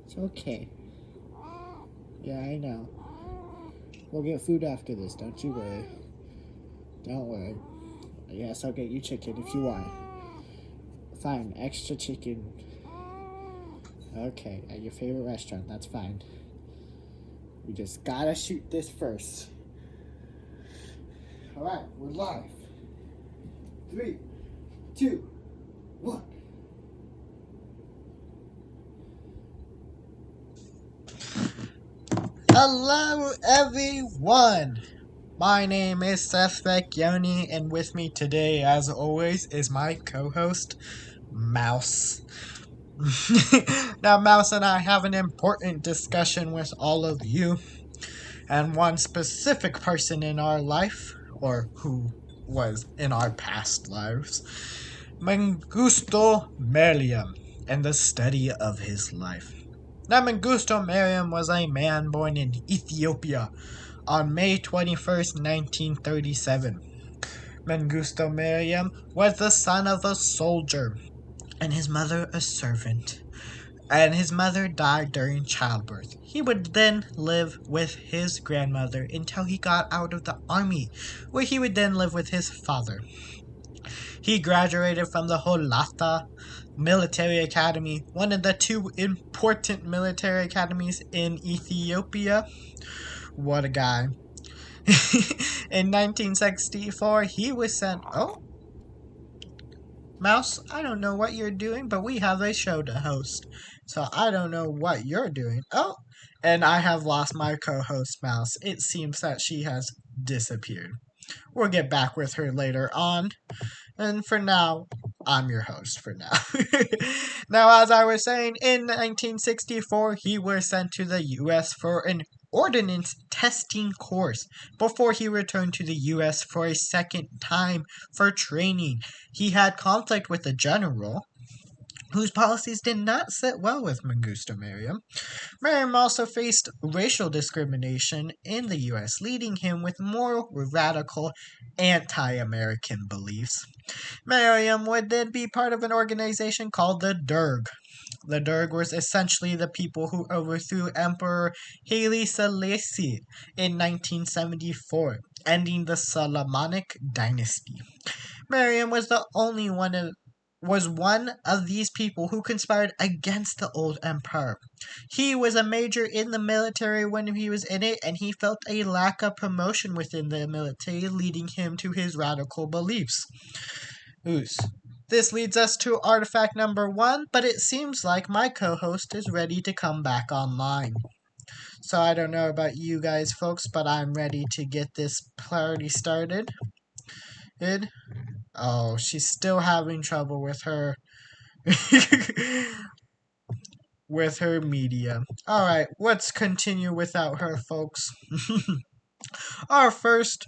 It's okay. Yeah, I know. We'll get food after this, don't you worry. Don't worry. Yes, I'll get you chicken if you want. Fine, extra chicken. Okay, at your favorite restaurant, that's fine. We just gotta shoot this first. Alright, we're live. 3, 2, 1. Hello, everyone! My name is Seth Vecchione, and with me today, as always, is my co-host, Mouse. Now, Mouse and I have an important discussion with all of you, and one specific person in our life, or who was in our past lives, Mengistu Mariam, and the study of his life. Now, Mengistu Mariam was a man born in Ethiopia on May 21st, 1937. Mengistu Mariam was the son of a soldier, and his mother a servant. And his mother died during childbirth. He would then live with his grandmother until he got out of the army, where he would then live with his father. He graduated from the Holata Military Academy, one of the two important military academies in Ethiopia. What a guy. In 1964, he was sent. Oh, Mouse, I don't know what you're doing, but we have a show to host. So I don't know what you're doing. Oh, and I have lost my co host, Mouse. It seems that she has disappeared. We'll get back with her later on. And for now, I'm your host for now. Now, as I was saying, in 1964, he was sent to the U.S. for an ordnance testing course before he returned to the U.S. for a second time for training. He had conflict with the general, whose policies did not sit well with Mengistu Mariam. Mariam also faced racial discrimination in the U.S., leading him with more radical anti-American beliefs. Mariam would then be part of an organization called the Derg. The Derg was essentially the people who overthrew Emperor Haile Selassie in 1974, ending the Solomonic dynasty. Mariam was one of these people who conspired against the old empire. He was a major in the military when he was in it, and he felt a lack of promotion within the military, leading him to his radical beliefs. This leads us to artifact number 1, but it seems like my co-host is ready to come back online. So I don't know about you guys, folks, but I'm ready to get this party started. Oh, she's still having trouble with her with her media. Alright, let's continue without her, folks. Our first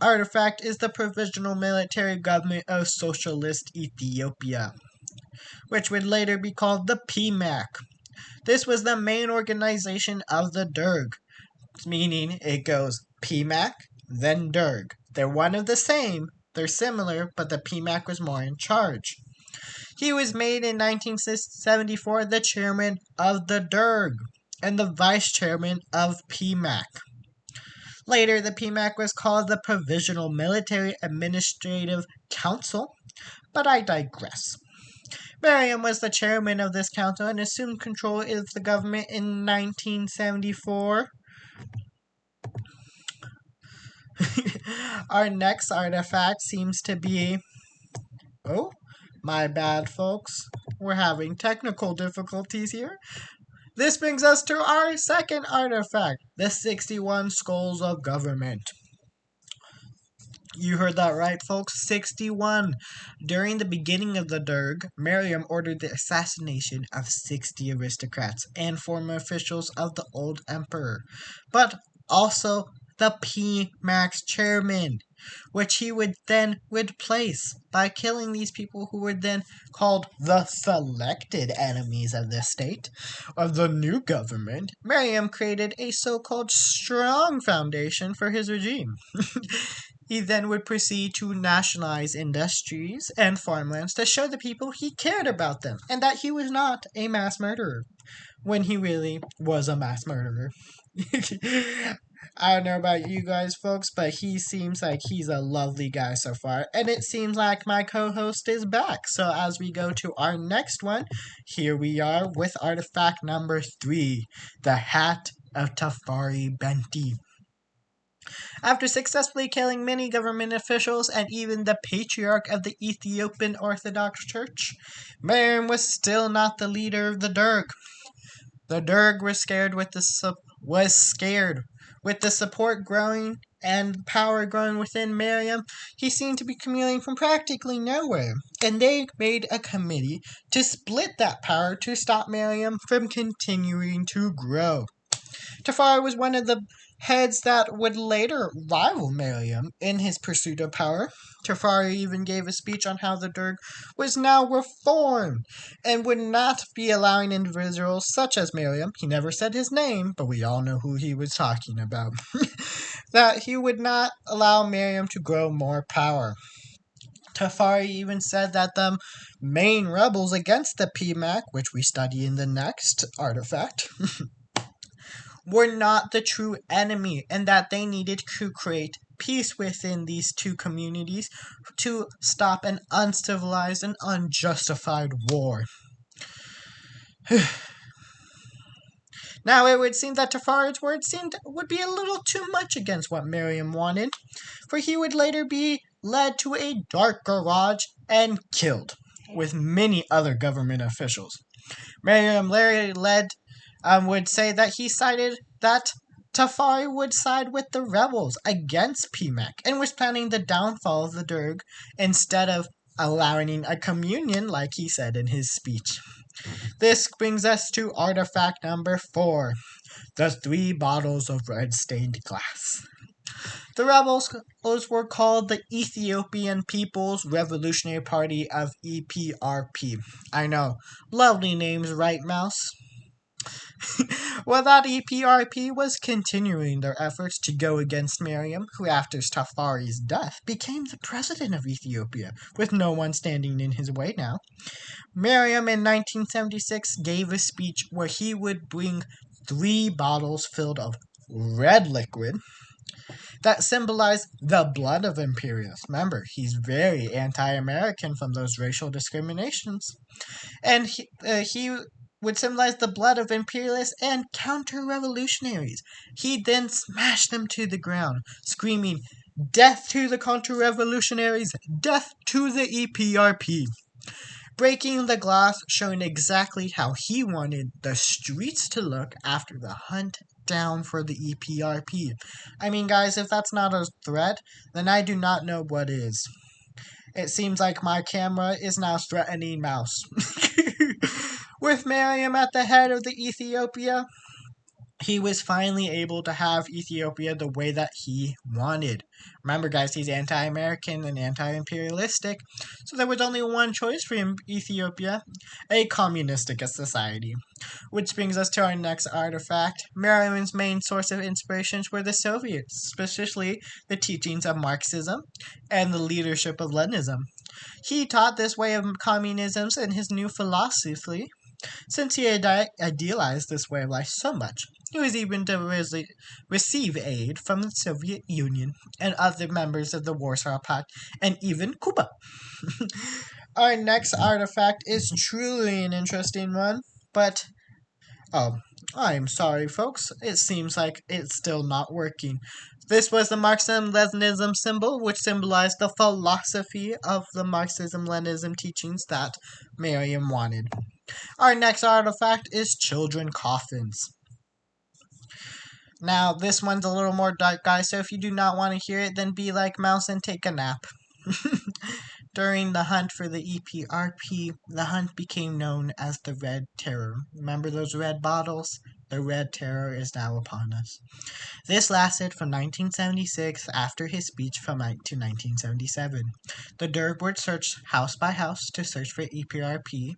artifact is the Provisional Military Government of Socialist Ethiopia, which would later be called the PMAC. This was the main organization of the Derg, meaning it goes PMAC, then Derg. They're one of the same, they're similar, but the PMAC was more in charge. He was made in 1974 the chairman of the Derg and the vice chairman of PMAC. Later, the PMAC was called the Provisional Military Administrative Council, but I digress. Mariam was the chairman of this council and assumed control of the government in 1974. Our next artifact seems to be... Oh, my bad, folks. We're having technical difficulties here. This brings us to our second artifact, the 61 Skulls of Government. You heard that right, folks. 61. During the beginning of the Derg, Mariam ordered the assassination of 60 aristocrats and former officials of the old emperor, but also the PMAC's chairman, which he would then replace by killing these people who were then called the selected enemies of the state. Of the new government, Mariam created a so-called strong foundation for his regime. He then would proceed to nationalize industries and farmlands to show the people he cared about them and that he was not a mass murderer when he really was a mass murderer. I don't know about you guys, folks, but he seems like he's a lovely guy so far. And it seems like my co host is back. So, as we go to our next one, here we are with artifact number 3, the Hat of Tafari Benti. After successfully killing many government officials and even the patriarch of the Ethiopian Orthodox Church, Mariam was still not the leader of the Derg. The Derg was scared with the support growing and power growing within Mariam. He seemed to be commuting from practically nowhere, and they made a committee to split that power to stop Mariam from continuing to grow. Tafari was one of the heads that would later rival Mariam in his pursuit of power. Tafari even gave a speech on how the Derg was now reformed and would not be allowing individuals such as Mariam, he never said his name, but we all know who he was talking about, that he would not allow Mariam to grow more power. Tafari even said that the main rebels against the PMAC, which we study in the next artifact, were not the true enemy and that they needed to create peace within these two communities to stop an uncivilized and unjustified war. Now, it would seem that Tafari's words would be a little too much against what Mariam wanted, for he would later be led to a dark garage and killed, with many other government officials. Mariam later would say that he cited that Tafari would side with the rebels against PMAC and was planning the downfall of the Derg instead of allowing a communion like he said in his speech. This brings us to artifact number 4, the 3 bottles of red-stained glass. The rebels were called the Ethiopian People's Revolutionary Party of EPRP. I know, lovely names, right, Mouse? Well, that EPRP was continuing their efforts to go against Mariam, who after Tafari's death became the president of Ethiopia, with no one standing in his way now. Mariam in 1976 gave a speech where he would bring 3 bottles filled of red liquid that symbolized the blood of imperialists. Remember, he's very anti-American from those racial discriminations. And he would symbolize the blood of imperialists and counter-revolutionaries. He then smashed them to the ground, screaming, "Death to the counter-revolutionaries! Death to the EPRP!" Breaking the glass, showing exactly how he wanted the streets to look after the hunt down for the EPRP. I mean, guys, if that's not a threat, then I do not know what is. It seems like my camera is now threatening Mouse. With Mariam at the head of the Ethiopia, he was finally able to have Ethiopia the way that he wanted. Remember, guys, he's anti-American and anti-imperialistic, so there was only one choice for him, Ethiopia, a communistic society. Which brings us to our next artifact. Mariam's main source of inspirations were the Soviets, especially the teachings of Marxism and the leadership of Leninism. He taught this way of communism in his new philosophy, since he had idealized this way of life so much. He was even to receive aid from the Soviet Union and other members of the Warsaw Pact, and even Cuba. Our next artifact is truly an interesting one, but I'm sorry, folks. It seems like it's still not working. This was the Marxism-Leninism symbol, which symbolized the philosophy of the Marxism-Leninism teachings that Mariam wanted. Our next artifact is children coffins. Now, this one's a little more dark, guys, so if you do not want to hear it, then be like Mouse and take a nap. During the hunt for the EPRP, the hunt became known as the Red Terror. Remember those red bottles? The Red Terror is now upon us. This lasted from 1976 after his speech to 1977. The Derg would search house by house to search for EPRP.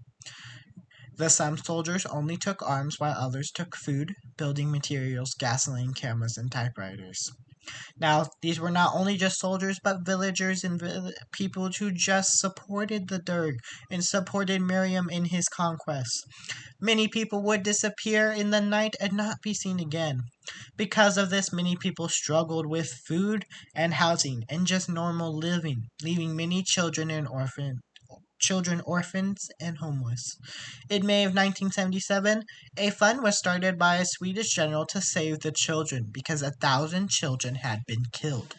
Some soldiers only took arms while others took food, building materials, gasoline, cameras, and typewriters. Now, these were not only just soldiers, but villagers and people who just supported the Derg and supported Miriam in his conquests. Many people would disappear in the night and not be seen again. Because of this, many people struggled with food and housing and just normal living, leaving many children orphans and homeless. In May of 1977, a fund was started by a Swedish general to save the children because 1,000 children had been killed,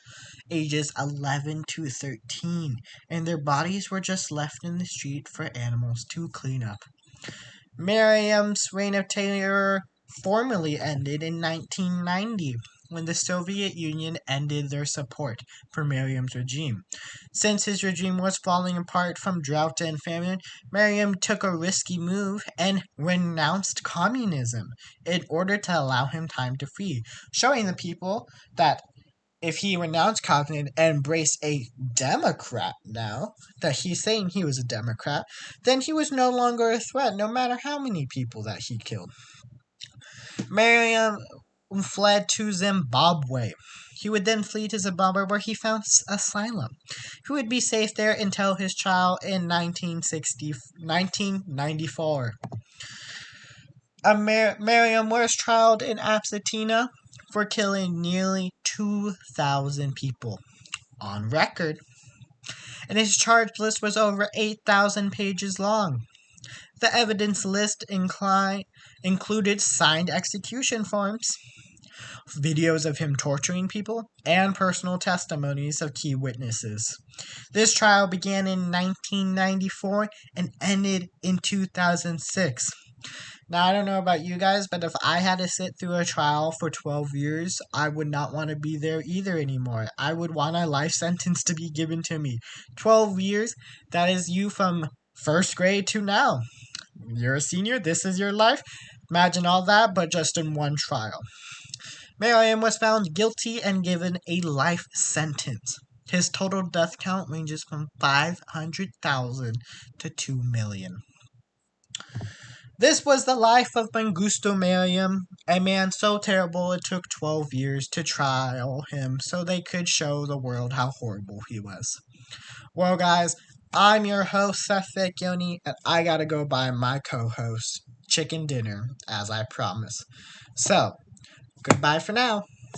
ages 11 to 13, and their bodies were just left in the street for animals to clean up. Mariam's reign of terror formally ended in 1990 when the Soviet Union ended their support for Mariam's regime. Since his regime was falling apart from drought and famine, Mariam took a risky move and renounced communism in order to allow him time to flee, showing the people that if he renounced communism and embraced a Democrat now, that he's saying he was a Democrat, then he was no longer a threat, no matter how many people that he killed. Mariam fled to Zimbabwe. He would then flee to Zimbabwe where he found asylum. He would be safe there until his trial in 1994. Mariam was trialed in Absentina for killing nearly 2,000 people on record, and his charge list was over 8,000 pages long. The evidence list included signed execution forms, videos of him torturing people, and personal testimonies of key witnesses. This trial began in 1994 and ended in 2006. Now, I don't know about you guys, but if I had to sit through a trial for 12 years, I would not want to be there either anymore. I would want a life sentence to be given to me. 12 years, that is you from first grade to now. You're a senior, this is your life. Imagine all that, but just in one trial. Mariam was found guilty and given a life sentence. His total death count ranges from 500,000 to 2 million. This was the life of Mengistu Mariam, a man so terrible it took 12 years to trial him so they could show the world how horrible he was. Well, guys, I'm your host, Seth Yoni, and I gotta go buy my co-host chicken dinner, as I promised. So, goodbye for now.